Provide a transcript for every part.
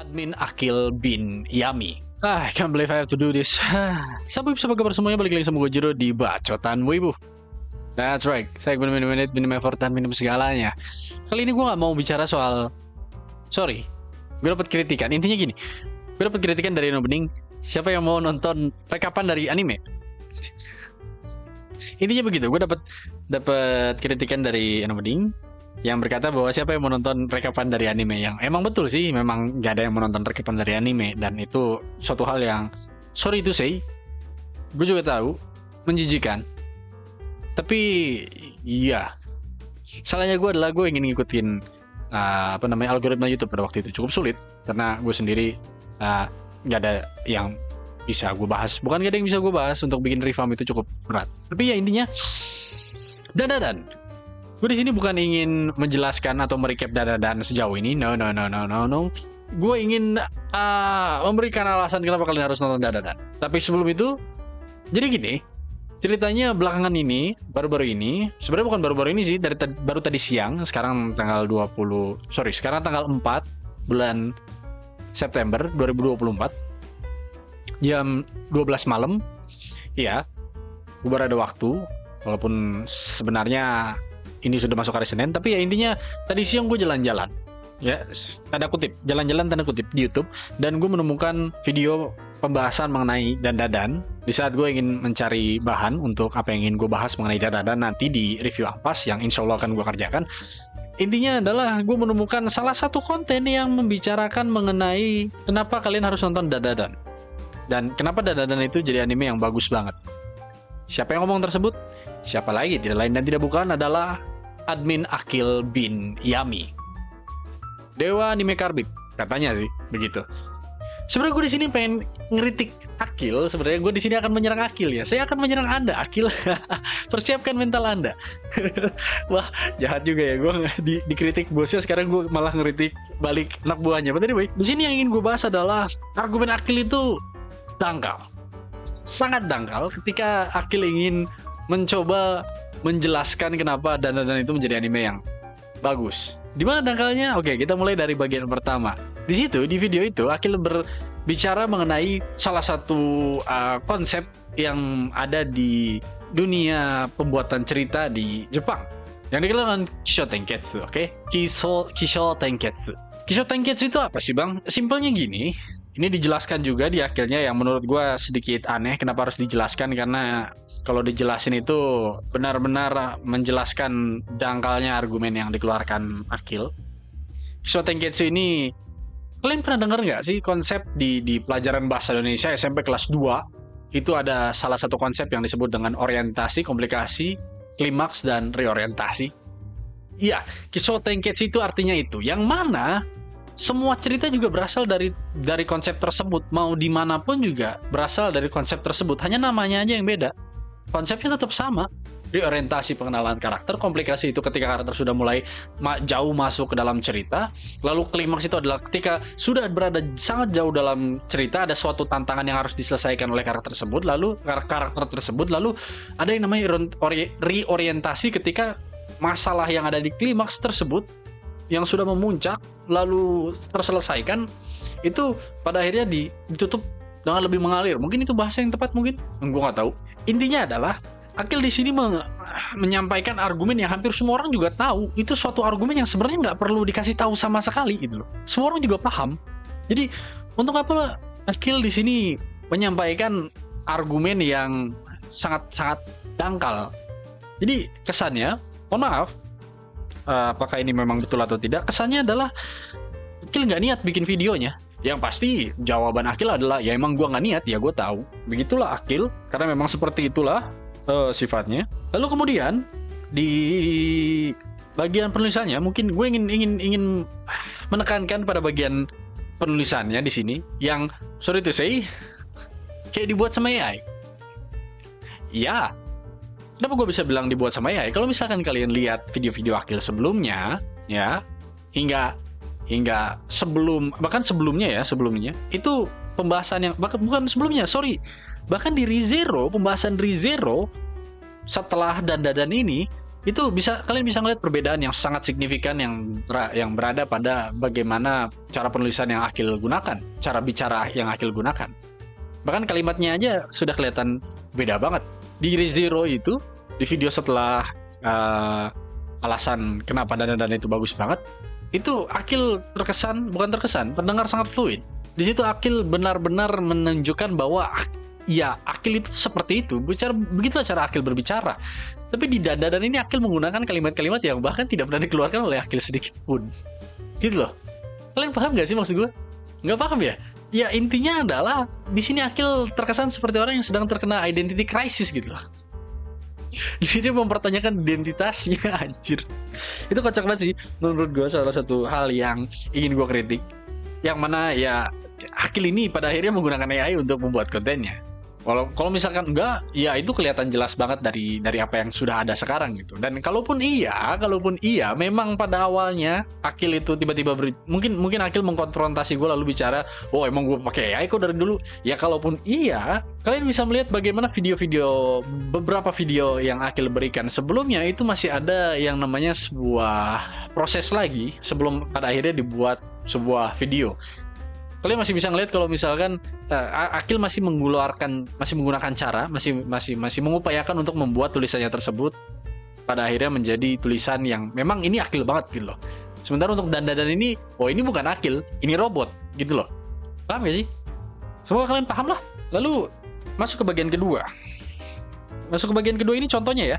admin Akil bin Yami. I can't believe I have to do this. Sahabat kabar semuanya, balik lagi sama gue Jero di Bacotan Wibu. That's right, saya minum-minum effort dan minum segalanya. Kali ini gue gak mau bicara soal... Sorry, gue dapat kritikan. Intinya gini, gue dapat kritikan dari Eno Bening. Siapa yang mau nonton rekapan dari anime? Intinya begitu, gue dapat kritikan dari Eno Bening yang berkata bahwa siapa yang mau nonton rekapan dari anime. Yang emang betul sih, memang gak ada yang mau nonton rekapan dari anime. Dan itu suatu hal yang, sorry to say, gue juga tahu, menjijikan. Tapi, iya, salahnya gue adalah gue ingin ngikutin algoritma YouTube pada waktu itu. Cukup sulit, karena gue sendiri gak ada yang bisa gue bahas. Bukan gak ada yang bisa gue bahas, untuk bikin revamp itu cukup berat. Tapi ya intinya, dan gue di sini bukan ingin menjelaskan atau merecap dan sejauh ini. No. Gue ingin memberikan alasan kenapa kalian harus nonton dan. Tapi sebelum itu, jadi gini, ceritanya belakangan ini, baru-baru ini, sebenarnya bukan baru-baru ini sih, baru tadi siang, sekarang tanggal 4 bulan September 2024, jam 12 malam, ya, gue baru ada waktu, walaupun sebenarnya ini sudah masuk hari Senin, tapi ya intinya tadi siang gue jalan-jalan, ya tanda kutip jalan-jalan tanda kutip di YouTube, dan gue menemukan video pembahasan mengenai dandadan. Di saat gue ingin mencari bahan untuk apa yang ingin gue bahas mengenai dandadan nanti di review Ampas yang insya Allah akan gue kerjakan. Intinya adalah gue menemukan salah satu konten yang membicarakan mengenai kenapa kalian harus nonton dandadan dan kenapa dandadan itu jadi anime yang bagus banget. Siapa yang ngomong tersebut? Siapa lagi, tidak lain dan tidak bukan adalah admin Akil bin Yami, Dewa Anime Karbit, katanya sih begitu. Sebenarnya gue di sini pengen ngeritik Akil. Sebenarnya gue di sini akan menyerang Akil ya. Saya akan menyerang Anda, Akil. Persiapkan mental Anda. Wah, jahat juga ya. Gue dikritik bosnya, sekarang gue malah ngeritik balik anak buahnya. But anyway, di sini yang ingin gue bahas adalah argumen Akil itu dangkal. Sangat dangkal ketika Akil ingin mencoba menjelaskan kenapa dandadan itu menjadi anime yang bagus. Di mana dangkalnya? Oke, kita mulai dari bagian pertama. Di situ, di video itu, Akil berbicara mengenai salah satu konsep yang ada di dunia pembuatan cerita di Jepang, yang dikenal dengan Kisho Tenketsu. Oke, Kisho Tenketsu. Kisho Tenketsu itu apa sih, Bang? Simpelnya gini. Ini dijelaskan juga di akhirnya, yang menurut gue sedikit aneh. Kenapa harus dijelaskan? Karena kalau dijelasin itu benar-benar menjelaskan dangkalnya argumen yang dikeluarkan Akil. Kisho Tenketsu ini, kalian pernah dengar nggak sih konsep di pelajaran bahasa Indonesia SMP kelas 2? Itu ada salah satu konsep yang disebut dengan orientasi, komplikasi, klimaks, dan reorientasi. Iya, Kisho Tenketsu itu artinya itu. Yang mana semua cerita juga berasal dari konsep tersebut. Mau dimanapun juga berasal dari konsep tersebut. Hanya namanya aja yang beda. Konsepnya tetap sama. Reorientasi pengenalan karakter, komplikasi itu ketika karakter sudah mulai jauh masuk ke dalam cerita. Lalu klimaks itu adalah ketika sudah berada sangat jauh dalam cerita, ada suatu tantangan yang harus diselesaikan oleh karakter tersebut. Lalu lalu ada yang namanya reorientasi ketika masalah yang ada di klimaks tersebut yang sudah memuncak lalu terselesaikan, itu pada akhirnya ditutup dengan lebih mengalir. Mungkin itu bahasa yang tepat, mungkin gue nggak tahu. Intinya adalah Akil di sini menyampaikan argumen yang hampir semua orang juga tahu. Itu suatu argumen yang sebenarnya nggak perlu dikasih tahu sama sekali gitu loh. Semua orang juga paham. Jadi untuk apa Akil di sini menyampaikan argumen yang sangat dangkal? Jadi kesannya, mohon maaf, apakah ini memang betul atau tidak, kesannya adalah Akil nggak niat bikin videonya. Yang pasti jawaban Akil adalah, ya emang gue nggak niat, ya gue tahu. Begitulah Akil, karena memang seperti itulah sifatnya. Lalu kemudian di bagian penulisannya, mungkin gue ingin menekankan pada bagian penulisannya di sini, yang sorry to say, kayak dibuat sama AI. Ya. Kenapa gue bisa bilang dibuat sama AI? Kalau misalkan kalian lihat video-video Akil sebelumnya, ya, hingga sebelumnya itu pembahasan yang bahkan di ReZero, pembahasan ReZero setelah dandadan ini Itu kalian bisa ngeliat perbedaan yang sangat signifikan yang berada pada bagaimana cara penulisan yang Akil gunakan, cara bicara yang Akil gunakan. Bahkan kalimatnya aja sudah kelihatan beda banget. Di ReZero itu, di video setelah alasan kenapa dan itu bagus banget, itu Akil pendengar sangat fluid. Di situ Akil benar-benar menunjukkan bahwa ya Akil itu seperti itu, begitulah cara Akil berbicara. Tapi di Dandadan ini Akil menggunakan kalimat-kalimat yang bahkan tidak pernah dikeluarkan oleh Akil sedikit pun. Gitu loh. Kalian paham gak sih maksud gue? Nggak paham ya? Ya intinya adalah di sini Akil terkesan seperti orang yang sedang terkena identity crisis gitu loh. Jadi dia mempertanyakan identitasnya, anjir. Itu kocak banget sih. Menurut gue salah satu hal yang ingin gue kritik. Yang mana ya Akil ini pada akhirnya menggunakan AI untuk membuat kontennya. Kalau misalkan enggak, ya itu kelihatan jelas banget dari apa yang sudah ada sekarang gitu. Dan kalaupun iya, memang pada awalnya Akil itu tiba-tiba mungkin Akil mengkonfrontasi gue lalu bicara, oh emang gue pakai AI kok dari dulu. Ya kalaupun iya, kalian bisa melihat bagaimana beberapa video yang Akil berikan sebelumnya itu masih ada yang namanya sebuah proses lagi sebelum pada akhirnya dibuat sebuah video. Kalian masih bisa ngeliat kalau misalkan Akil masih menggunakan cara, masih mengupayakan untuk membuat tulisannya tersebut pada akhirnya menjadi tulisan yang memang ini Akil banget gitu loh. Sementara untuk Dandadan ini, oh ini bukan Akil, ini robot gitu loh. Paham gak sih? Semoga kalian paham lah. Lalu masuk ke bagian kedua. Ini contohnya ya.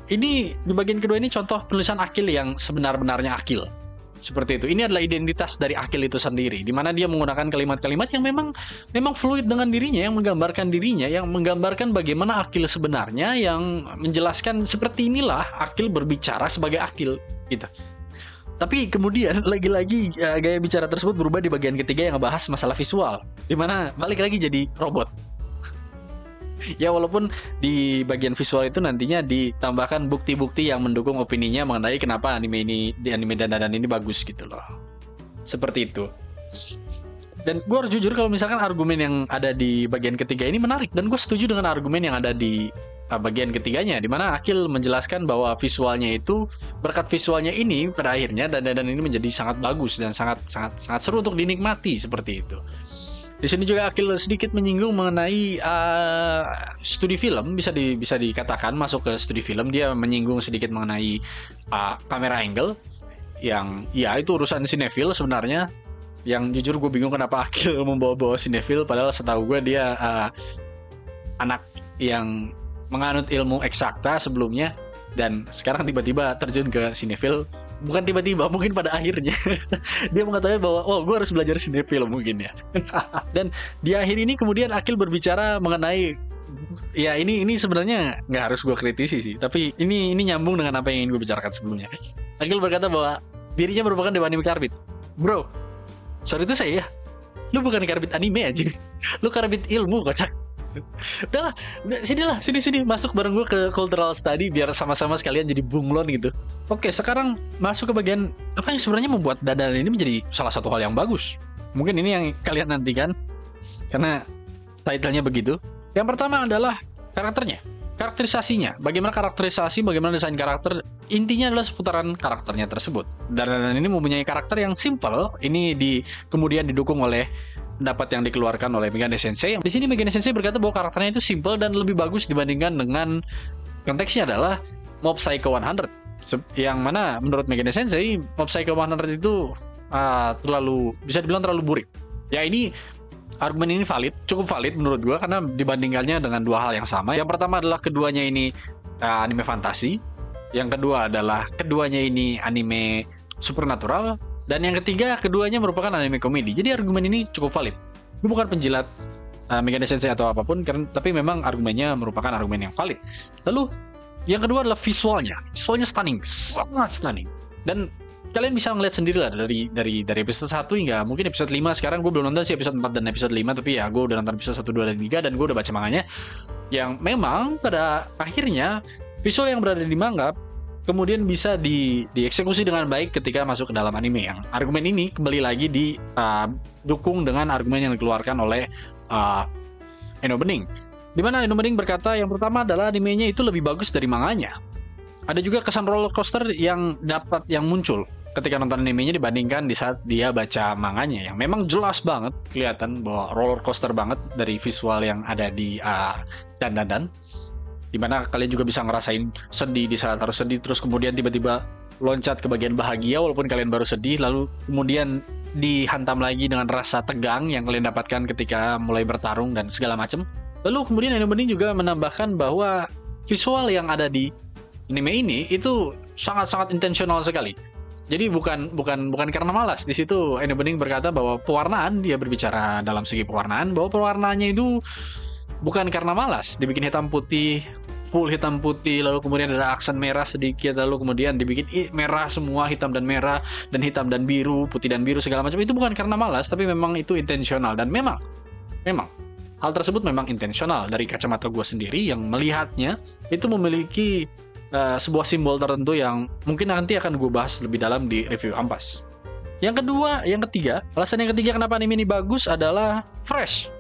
Ini di bagian kedua ini contoh penulisan Akil yang sebenar-benarnya Akil. Seperti itu. Ini adalah identitas dari Akil itu sendiri, di mana dia menggunakan kalimat-kalimat yang memang fluid dengan dirinya, yang menggambarkan dirinya, yang menggambarkan bagaimana Akil sebenarnya, yang menjelaskan seperti inilah Akil berbicara sebagai Akil gitu. Tapi kemudian lagi-lagi gaya bicara tersebut berubah di bagian ketiga yang ngebahas masalah visual, di mana balik lagi jadi robot. Ya walaupun di bagian visual itu nantinya ditambahkan bukti-bukti yang mendukung opininya mengenai kenapa anime Dandadan ini bagus gitu loh. Seperti itu. Dan gue harus jujur kalau misalkan argumen yang ada di bagian ketiga ini menarik, dan gue setuju dengan argumen yang ada di bagian ketiganya, di mana Akil menjelaskan bahwa berkat visualnya ini pada akhirnya Dandadan ini menjadi sangat bagus dan sangat seru untuk dinikmati seperti itu. Di sini juga Akil sedikit menyinggung mengenai studi film, bisa dikatakan masuk ke studi film. Dia menyinggung sedikit mengenai kamera angle, yang ya itu urusan sinefil sebenarnya. Yang jujur gue bingung kenapa Akil membawa-bawa sinefil, padahal setahu gue dia anak yang menganut ilmu eksakta sebelumnya, dan sekarang tiba-tiba terjun ke sinefil. Bukan tiba-tiba, mungkin pada akhirnya dia mengatakan bahwa gue harus belajar sinefil mungkin ya. Dan di akhir ini kemudian Akil berbicara mengenai, ya ini sebenarnya nggak harus gue kritisi sih, tapi ini nyambung dengan apa yang ingin gue bicarakan sebelumnya. Akil berkata bahwa dirinya merupakan dewa anime karbit. Bro, sorry itu saya ya, lu bukan karbit anime aja, lu karbit ilmu kocak. Udahlah, sini masuk bareng gue ke cultural study biar sama-sama sekalian jadi bunglon gitu. Oke, sekarang masuk ke bagian apa yang sebenarnya membuat Dandadan ini menjadi salah satu hal yang bagus. Mungkin ini yang kalian nantikan karena title-nya begitu. Yang pertama adalah karakterisasinya. Bagaimana desain karakter, intinya adalah seputaran karakternya tersebut. Dandadan ini mempunyai karakter yang simple. Ini kemudian didukung oleh pendapat yang dikeluarkan oleh Megane Sensei. Di sini Megane Sensei berkata bahwa karakternya itu simple dan lebih bagus dibandingkan dengan konteksnya adalah Mob Psycho 100. Yang mana menurut Megane Sensei Mob Psycho 100 itu bisa dibilang terlalu burik. Ya ini argumen ini cukup valid menurut gue, karena dibandingkannya dengan dua hal yang sama. Yang pertama adalah keduanya ini anime fantasi. Yang kedua adalah keduanya ini anime supernatural. Dan yang ketiga, keduanya merupakan anime komedi. Jadi argumen ini cukup valid. Gue bukan penjilat Megane Sensei atau apapun, tapi memang argumennya merupakan argumen yang valid. Lalu, yang kedua adalah visualnya. Visualnya stunning, sangat stunning. Dan kalian bisa ngeliat sendiri lah dari episode 1 hingga mungkin episode 5. Sekarang gue belum nonton sih episode 4 dan episode 5, tapi ya gue udah nonton episode 1, 2, dan 3, dan gue udah baca manganya. Yang memang pada akhirnya visual yang berada di manga kemudian bisa dieksekusi dengan baik ketika masuk ke dalam anime. Yang argumen ini kembali lagi didukung dengan argumen yang dikeluarkan oleh Eno Bening. Di mana Eno Bening berkata yang pertama adalah animenya itu lebih bagus dari manganya. ada juga kesan roller coaster yang muncul ketika nonton animenya dibandingkan di saat dia baca manganya, yang memang jelas banget kelihatan bahwa roller coaster banget dari visual yang ada di Dandadan, dimana kalian juga bisa ngerasain sedih di saat harus sedih, terus kemudian tiba-tiba loncat ke bagian bahagia walaupun kalian baru sedih, lalu kemudian dihantam lagi dengan rasa tegang yang kalian dapatkan ketika mulai bertarung dan segala macam. Lalu kemudian Eno Bening juga menambahkan bahwa visual yang ada di anime ini itu sangat-sangat intensional sekali. Jadi bukan karena malas. Di situ Eno Bening berkata bahwa pewarnaan, dia berbicara dalam segi pewarnaan, bahwa pewarnaannya itu bukan karena malas. Dibikin hitam putih, full hitam putih, lalu kemudian ada aksen merah sedikit, lalu kemudian dibikin merah semua, hitam dan merah, dan hitam dan biru, putih dan biru, segala macam. Itu bukan karena malas, tapi memang itu intensional. Dan memang hal tersebut memang intensional. Dari kacamata gue sendiri yang melihatnya, itu memiliki sebuah simbol tertentu yang mungkin nanti akan gue bahas lebih dalam di review Ampas. Yang ketiga, alasan yang ketiga kenapa anime ini bagus adalah fresh.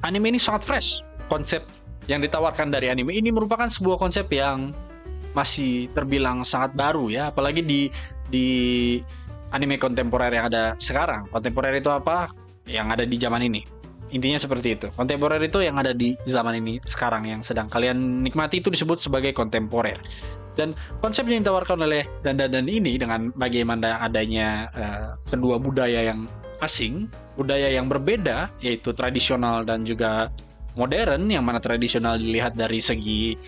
Anime ini sangat fresh. Konsep yang ditawarkan dari anime ini merupakan sebuah konsep yang masih terbilang sangat baru ya, apalagi di anime kontemporer yang ada sekarang. Kontemporer itu apa? Yang ada di zaman ini. Intinya seperti itu. Kontemporer itu yang ada di zaman ini sekarang, yang sedang kalian nikmati itu disebut sebagai kontemporer. Dan konsep yang ditawarkan oleh Dandadan ini dengan bagaimana adanya kedua budaya yang asing, budaya yang berbeda, yaitu tradisional dan juga modern, yang mana tradisional dilihat dari segi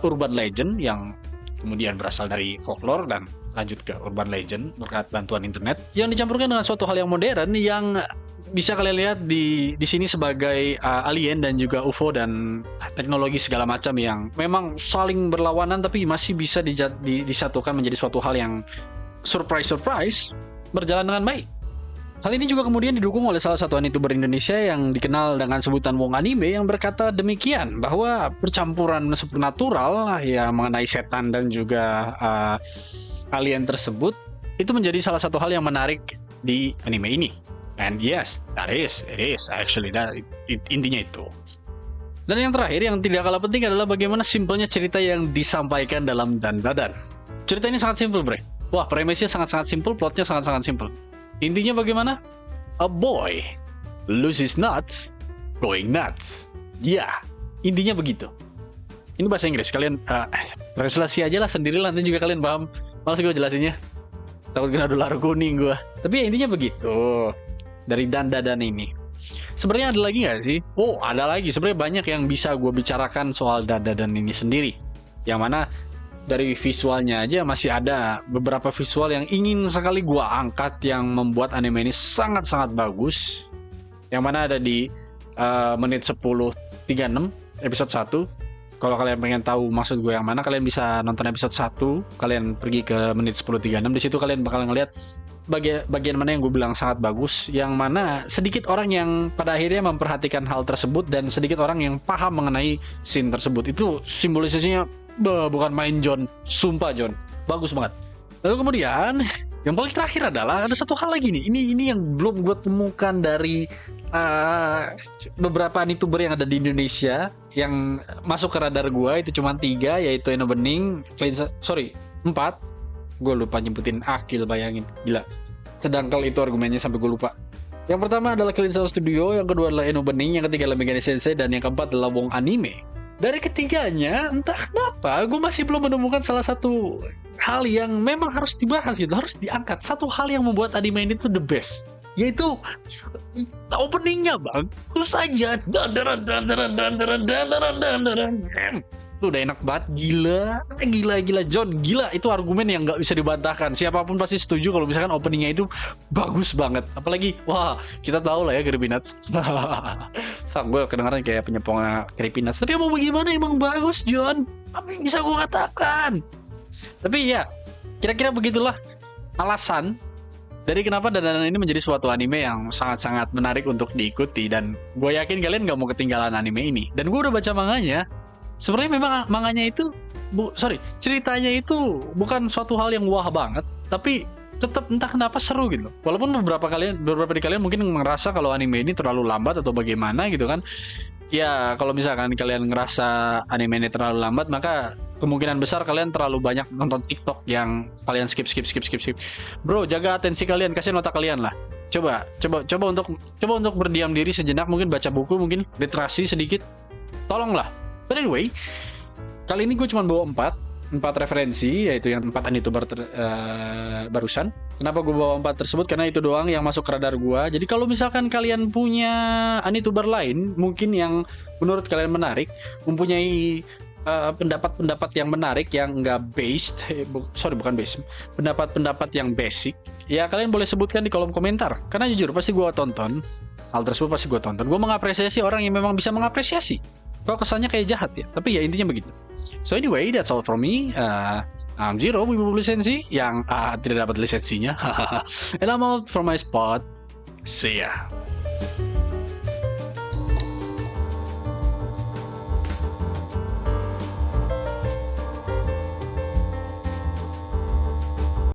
urban legend yang kemudian berasal dari folklore dan lanjut ke urban legend berkat bantuan internet, yang dicampurkan dengan suatu hal yang modern yang bisa kalian lihat di sini sebagai alien dan juga UFO dan teknologi segala macam yang memang saling berlawanan tapi masih bisa disatukan menjadi suatu hal yang surprise berjalan dengan baik. Hal ini juga kemudian didukung oleh salah satu youtuber Indonesia yang dikenal dengan sebutan Wong Anime, yang berkata demikian, bahwa percampuran supernatural ya mengenai setan dan juga alien tersebut itu menjadi salah satu hal yang menarik di anime ini. And yes, it is actually intinya itu. Dan yang terakhir yang tidak kalah penting adalah bagaimana simpelnya cerita yang disampaikan dalam Dandadan. Cerita ini sangat simpel, bre. Wah, premisnya sangat-sangat simpel, plotnya sangat-sangat simpel. Intinya bagaimana? A boy loses nuts, going nuts. Ya, intinya begitu. Ini bahasa Inggris, kalian translasi aja lah sendiri lah, nanti juga kalian paham. Males gue jelasinnya, takut kena dolar kuning gue. Tapi ya intinya begitu dari Dandadan ini. Sebenarnya ada lagi nggak sih? Oh, ada lagi. Sebenarnya banyak yang bisa gue bicarakan soal Dandadan ini sendiri. Yang mana dari visualnya aja masih ada beberapa visual yang ingin sekali gue angkat yang membuat anime ini sangat-sangat bagus. Yang mana ada di menit 10.36 episode 1. Kalau kalian pengen tahu maksud gue yang mana, kalian bisa nonton episode 1, kalian pergi ke menit 10.36. Di situ kalian bakal ngeliat bagian mana yang gue bilang sangat bagus, yang mana sedikit orang yang pada akhirnya memperhatikan hal tersebut dan sedikit orang yang paham mengenai scene tersebut. Itu simbolisasinya bukan main, John. Sumpah, John. Bagus banget. Lalu kemudian yang paling terakhir adalah ada satu hal lagi nih. Ini yang belum gue temukan dari beberapa youtuber yang ada di Indonesia yang masuk ke radar gue. Itu cuma 3, yaitu Eno Bening, 4. Gue lupa nyebutin Akil, bayangin, gila. Sedangkal itu argumennya sampai gue lupa. Yang pertama adalah Klinsa Studio, yang kedua adalah Eno Bening, yang ketiga adalah Megane Sensei, dan yang keempat adalah Wong Anime. Dari ketiganya, entah kenapa gue masih belum menemukan salah satu hal yang memang harus dibahas gitu, harus diangkat. Satu hal yang membuat anime ini tuh the best, yaitu openingnya, bang. Terus aja itu udah enak banget, gila John, gila. Itu argumen yang nggak bisa dibantahkan. Siapapun pasti setuju kalau misalkan openingnya itu bagus banget. Apalagi, wah, kita tahu lah ya Creepy Nuts. Gue kedengaran kayak penyepong Creepy Nuts. Tapi mau bagaimana, emang bagus, John. Apa yang bisa gue katakan? Tapi ya, kira-kira begitulah alasan dari kenapa Dandadan ini menjadi suatu anime yang sangat-sangat menarik untuk diikuti. Dan gue yakin kalian gak mau ketinggalan anime ini. Dan gue udah baca manganya. Sebenarnya memang manganya itu, ceritanya itu bukan suatu hal yang wah banget, tapi tetap entah kenapa seru gitu. Walaupun beberapa dari kalian mungkin merasa kalau anime ini terlalu lambat atau bagaimana gitu kan. Ya, kalau misalkan kalian ngerasa anime ini terlalu lambat, maka kemungkinan besar kalian terlalu banyak nonton TikTok yang kalian skip. Bro, jaga atensi kalian, kasih nota kalian lah. Coba untuk berdiam diri sejenak, mungkin baca buku, mungkin literasi sedikit. Tolonglah. But anyway, kali ini gue cuma bawa 4 referensi, yaitu yang 4 youtuber barusan. Kenapa gue bawa 4 tersebut? Karena itu doang yang masuk ke radar gue. Jadi kalau misalkan kalian punya youtuber lain, mungkin yang menurut kalian menarik, mempunyai pendapat-pendapat yang menarik, yang nggak based, bukan based, pendapat-pendapat yang basic, ya kalian boleh sebutkan di kolom komentar. Karena jujur, pasti gue tonton. Hal tersebut pasti gue tonton. Gue mengapresiasi orang yang memang bisa mengapresiasi. Kok kesannya kayak jahat ya? Tapi ya intinya begitu. So anyway, that's all from me. I'm Zero, wibu lisensi yang tidak dapat lisensinya. And I'm out from my spot. See ya.